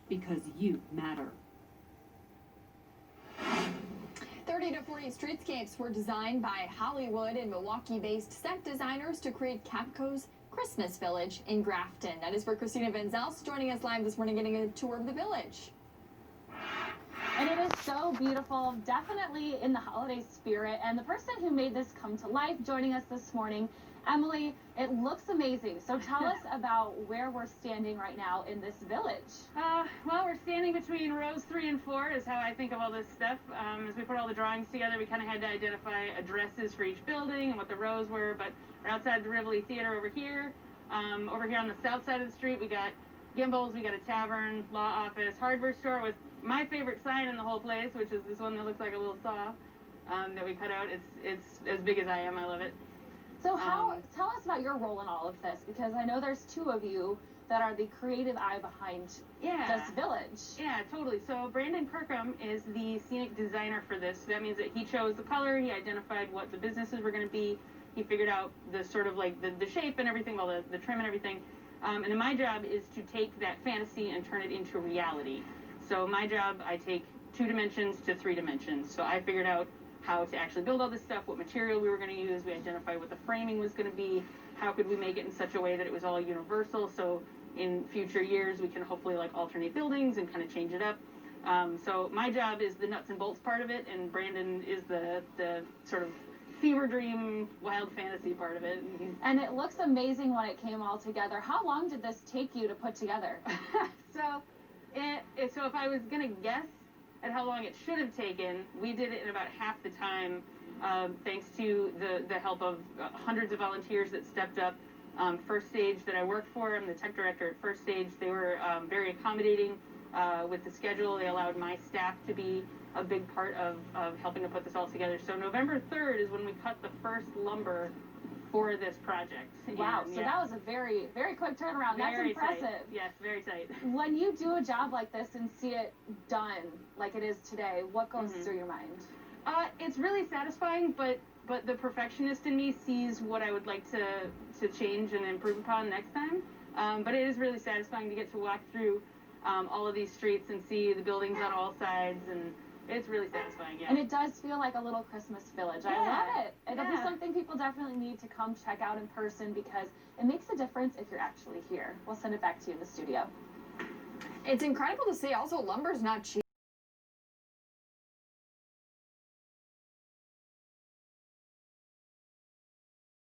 because you matter. 30 to 40 streetscapes were designed by Hollywood and Milwaukee-based set designers to create Capco's Christmas Village in Grafton. That is where Christina Vanzels joining us live this morning, getting a tour of the village. And it is so beautiful, definitely in the holiday spirit. And the person who made this come to life joining us this morning, Emily, it looks amazing. So tell us about where we're standing right now in this village. Well, we're standing between rows 3 and 4 is how I think of all this stuff. As we put all the drawings together, we kind of had to identify addresses for each building and what the rows were. But we're outside the Rivoli Theater over here. Over here on the south side of the street, we got Gimbals, we got a tavern, law office, hardware store with my favorite sign in the whole place, which is this one that looks like a little saw that we cut out. It's as big as I am. I love it. So tell us about your role in all of this, because I know there's 2 of you that are the creative eye behind this village. Yeah, totally. So Brandon Kirkham is the scenic designer for this. That means that he chose the color, he identified what the businesses were going to be, he figured out the sort of like the shape and everything, well, the trim and everything. And then my job is to take that fantasy and turn it into reality. So my job, I take 2 dimensions to 3 dimensions. So I figured out how to actually build all this stuff, what material we were going to use. We identified what the framing was going to be. How could we make it in such a way that it was all universal, so in future years we can hopefully like alternate buildings and kind of change it up. So my job is the nuts and bolts part of it, and Brandon is the sort of fever dream, wild fantasy part of it. And it looks amazing when it came all together. How long did this take you to put together? So if I was going to guess at how long it should have taken, we did it in about half the time, thanks to the help of hundreds of volunteers that stepped up. First Stage that I worked for, I'm the tech director at First Stage. They were very accommodating with the schedule. They allowed my staff to be a big part of helping to put this all together. So November 3rd is when we cut the first lumber for this project. Wow, so that was a very, very quick turnaround. That's impressive. Tight. Yes, very tight. When you do a job like this and see it done like it is today, what goes through your mind? It's really satisfying, but the perfectionist in me sees what I would like to change and improve upon next time. But it is really satisfying to get to walk through all of these streets and see the buildings on all sides, and it's really satisfying, yeah. And it does feel like a little Christmas village. I love it. It'll be something people definitely need to come check out in person, because it makes a difference if you're actually here. We'll send it back to you in the studio. It's incredible to see. Also, lumber's not cheap.